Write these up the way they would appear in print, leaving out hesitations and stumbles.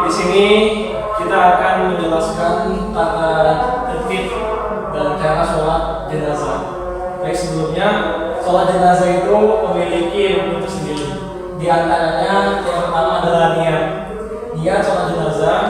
di sini kita akan menjelaskan tata tertib dan cara sholat jenazah. Baik, sebelumnya sholat jenazah itu memiliki rukun tersendiri. Di antaranya yang pertama adalah niat. Niat sholat jenazah,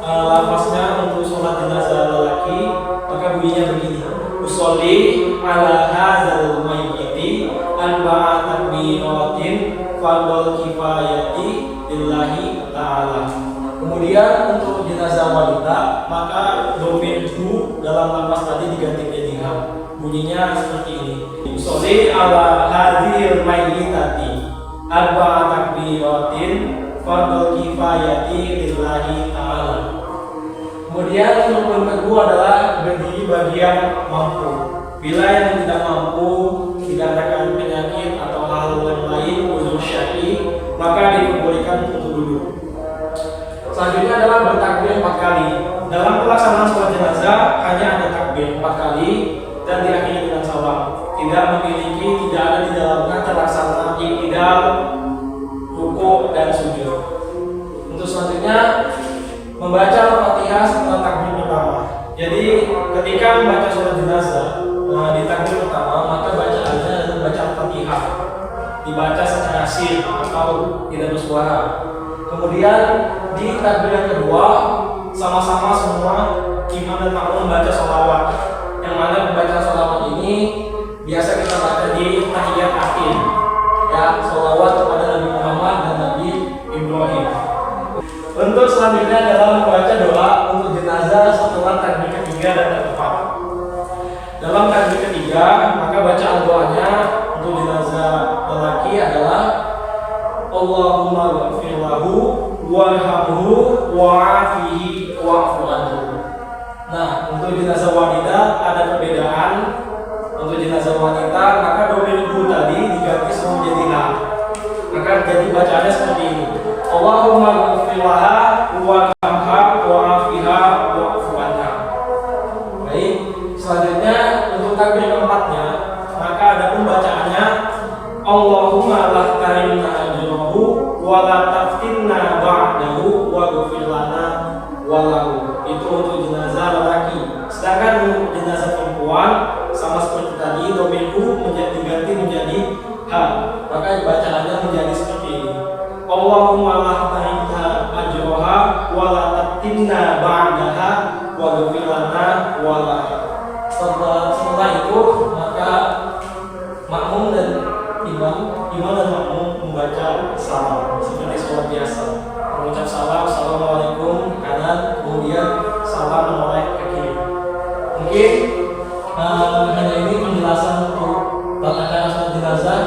lafaznya untuk sholat jenazah lelaki, maka bunyinya begini: usolli ala hadzal mayyiti arba'a takbiratin fardhu kifayati lillahi ta'ala. Kemudian untuk jenazah wanita, maka domir hu dalam lafaz tadi diganti menjadi ha. Bunyinya seperti ini: usolli ala hadzal mayyitati arba'a takbiratin fardhu kifayati lillahi ta'ala. Kemudian rukun kedua adalah berdiri bagi yang mampu. Bila yang tidak mampu, dikarenakan penyakit atau hal yang lain, uzur syar'i, maka diperbolehkan untuk duduk. Selanjutnya adalah bertakbir 4 kali. Dalam pelaksanaan sholat jenazah hanya ada takbir 4 kali dan diakhiri dengan salam. Tidak ada di dalamnya terlaksana i'tidal, ruku dan sujud. Untuk selanjutnya membaca Al-Fatihah setelah takbir pertama. Jadi ketika membaca sholat jenazah di takbir pertama, maka bacaannya adalah baca Al-Fatihah, dibaca secara sir atau tidak bersuara. Kemudian di takbir yang kedua, sama-sama semua imam dan makmum membaca sholawat. Yang mana pembacaan sholawat ini biasa kita baca di tahiyat akhir, ya, sholawat kepada Nabi Muhammad dan Nabi Ibrahim. Untuk selanjutnya adalah membaca doa untuk jenazah setelah takbir ketiga dan keempat. Dalam takbir ketiga, maka bacaan doanya untuk jenazah lelaki adalah Allahumma ghfir lahu warhamhu wa'afihi wa'fu anhu. Nah, untuk jenazah wanita ada perbedaan. Untuk jenazah wanita, maka domir hu tadi diganti semua menjadi ha. Maka jadi bacaannya seperti ini: Allahumma ghfir laha warhamha wa'afiha wa'fu anha. Baik, selanjutnya untuk takbir keempatnya, maka ada pun bacaannya Allahumma la tahrimna ajrahu wa la taftinna ba'dahu wa ghfir lana wa lahu. Itu untuk jenazah lelaki. Sedangkan untuk jenazah perempuan sama seperti tadi, domir hu diganti menjadi ha. Maka bacaannya menjadi seperti ini: Allahumma la tahrimna ajraha wa la taftinna ba'daha wa ghfir lana wa lahu. Setelah itu maka makmum dan imam dan makmum membaca salam seperti sholat biasa, mengucap salam, assalamualaikum kanan, kemudian salam menoleh ke kiri. Mungkin hanya ini penjelasan untuk tata cara sholat jenazah.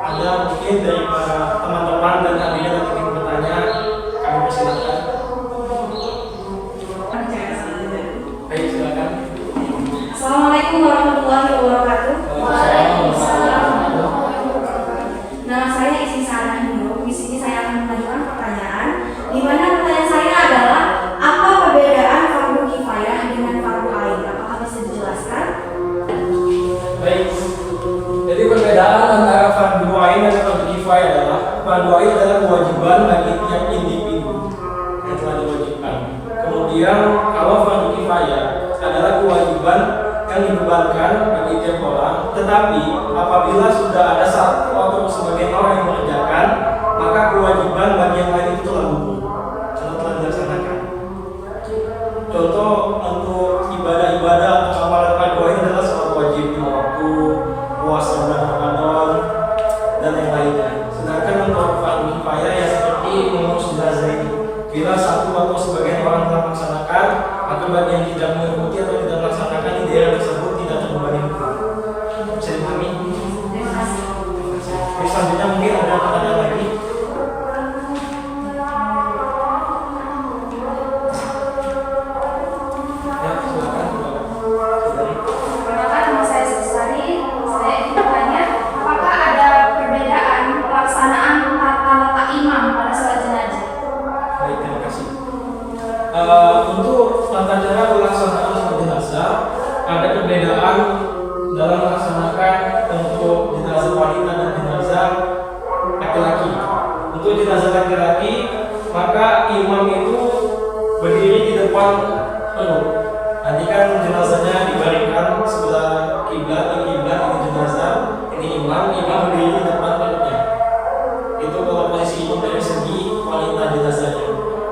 Ada mungkin dari para teman-teman dan ahlinya yang ingin bertanya, kami persilakan. Baik, silakan. Assalamualaikum warahmatullahi wabarakatuh. Waalaikumsalam. Nama saya Ismi Sarah Hindu. Di sini saya akan mengajukan pertanyaan. Di mana pertanyaan saya adalah, apa perbedaan fardu kifayah dengan fardu ain? Apakah bisa dijelaskan? Baik. Jadi perbedaan antara fardu ain dan fardu kifayah adalah fardu ain adalah kewajiban bagi tiap individu yang telah diwajibkan. Kemudian kalau fardu kifayah adalah kewajiban yang dibebankan bagi tiap orang, tetapi apabila sudah ada satu atau sebagian orang yang mengerjakan, maka kewajiban bagi yang lain itu telah gugur karena telah dilaksanakan. Contoh untuk ibadah-ibadah atau amalan fardu ain adalah sholat wajib lima waktu, puasa bulan Ramadan, dan yang lainnya. Sedangkan untuk fardu kifayah ya seperti mengurus jenazah ini, bila satu atau sebagian orang telah melaksanakan, maka bagi yang tidak mengikuti atau tidak melaksanakan di daerah tersebut tidak terbebani hukum. Bisa dipahami? Terima kasih. Selanjutnya mungkin ada pertanyaan lagi. Ya, silakan. Perkenalkan, nama saya Sesari. Saya ingin bertanya, apakah ada perbedaan pelaksanaan tata imam pada sholat jenazah? Baik, terima kasih. Untuk tata cara pelaksanaan sholat jenazah ada perbedaan dalam melaksanakan untuk jenazah wanita dan jenazah laki-laki. Untuk jenazah laki-laki, maka imam itu berdiri di depan peluk. Nanti kan jenazahnya dibaringkan sebelah kiblat, ini jenazah, ini imam berdiri di depan peluknya. Itu kalau posisi imam dari segi wanita jenazahnya.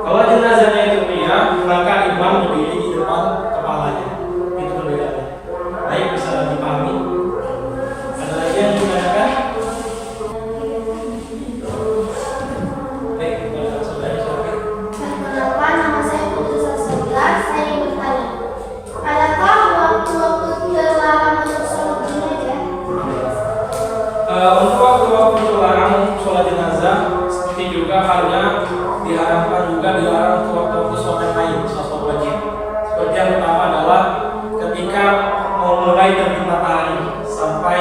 Kalau jenazahnya itu pria, maka imam berdiri di depan kepalanya. Itu perbedaannya. Baik, bisa dipahami. Ada lagi yang ditanyakan? Baik, saudara silakan. Perkenalkan, nama saya Putri Saskia. Saya ingin bertanya, adakah waktu-waktu terlarang untuk sholat jenazah? Untuk waktu-waktu terlarang sholat jenazah, seperti juga halnya diharapkan juga dilarang untuk waktu-waktu sholat yang lain, sholat wajib. Seperti yang pertama adalah ketika mau mulai terbit matahari sampai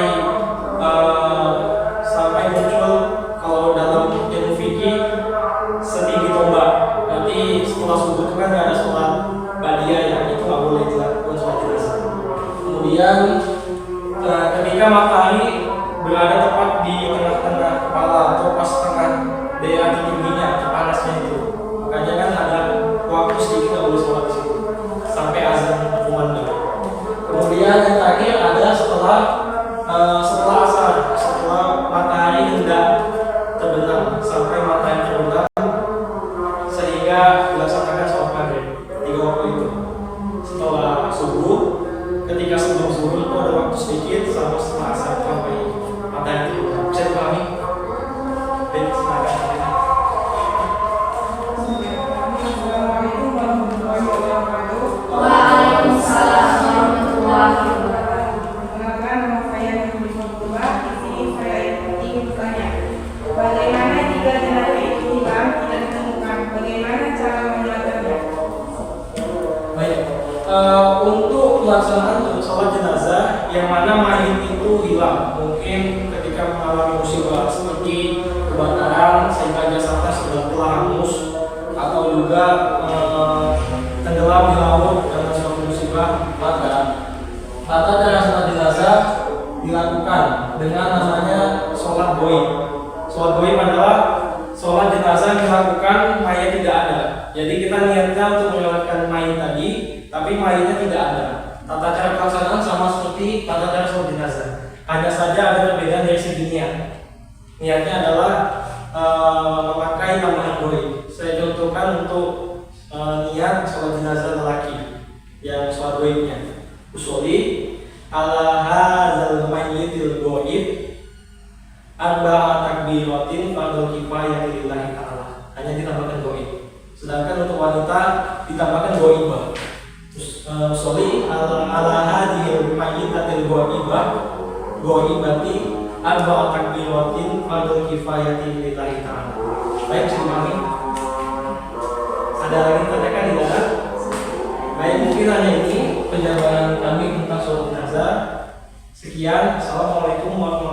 muncul, kalau dalam ilmu fikih, setinggi tombak. Berarti setelah subuh itu kan nggak ada sholat badiah, yang itu nggak boleh dilakukan sholat jenazah. Kemudian ketika matahari berada tepat di tengah-tengah kepala atau pas tengah daerah tertingginya, panasnya itu, makanya kan ada waktu sedikit nggak boleh sholat di situ sampai azan berkumandang. Kemudian yang terakhir ada setelah asar, setelah matahari hendak terbenam, sampai matahari terbenam sehingga dilaksanakan sholat maghrib. 3 waktu itu setelah subuh, ketika sebelum subuh itu ada waktu sedikit, sama setelah asar sampai matahari terbenam. Bisa dipahami? Baik, silakan. Assalamualaikum warahmatullahi wabarakatuh. Waalaikumsalam warahmatullahi wabarakatuh. Perkenalkan, nama saya Nurul Abdullah. Di sini saya ingin bertanya, bagaimana jika jenazah itu hilang tidak ditemukan? Bagaimana cara menyelamatkannya? Baik, untuk pelaksanaan sholat jenazah yang mana mayit itu hilang, mungkin ketika mengalami musibah seperti kebakaran sehingga jasadnya sudah telah hangus, atau juga tenggelam di laut karena suatu musibah, maka tata cara sholat jenazah dilakukan dengan namanya sholat goib. Sholat goib adalah sholat jenazah yang dilakukan mayat tidak ada. Jadi kita niatnya untuk menyelamatkan mayat tadi, tapi mayatnya tidak ada. Tata cara pelaksanaan sama seperti tata cara sholat jenazah. Hanya saja ada perbedaan dari segi niat. Niatnya adalah memakai tambahan goib. Saya contohkan untuk niat sholat jenazah lelaki yang sholat goibnya. Usolli ala hadzal mayyitil goib arba'a takbiratin fardhu kifayah lillahi ta'ala. Hanya ditambahkan goib. Sedangkan untuk wanita ditambahkan goibah. Usolli ala hadzal mayyitil goibati arba'a takbiratin fardhu kifayah lillahi ta'ala. Baik, dipahami? Ada lagi tanyakan tidak ada? Baik, mungkin hanya ini penjabaran kami tentang sholat jenazah. Sekian, assalamualaikum warahmatullahi wabarakatuh.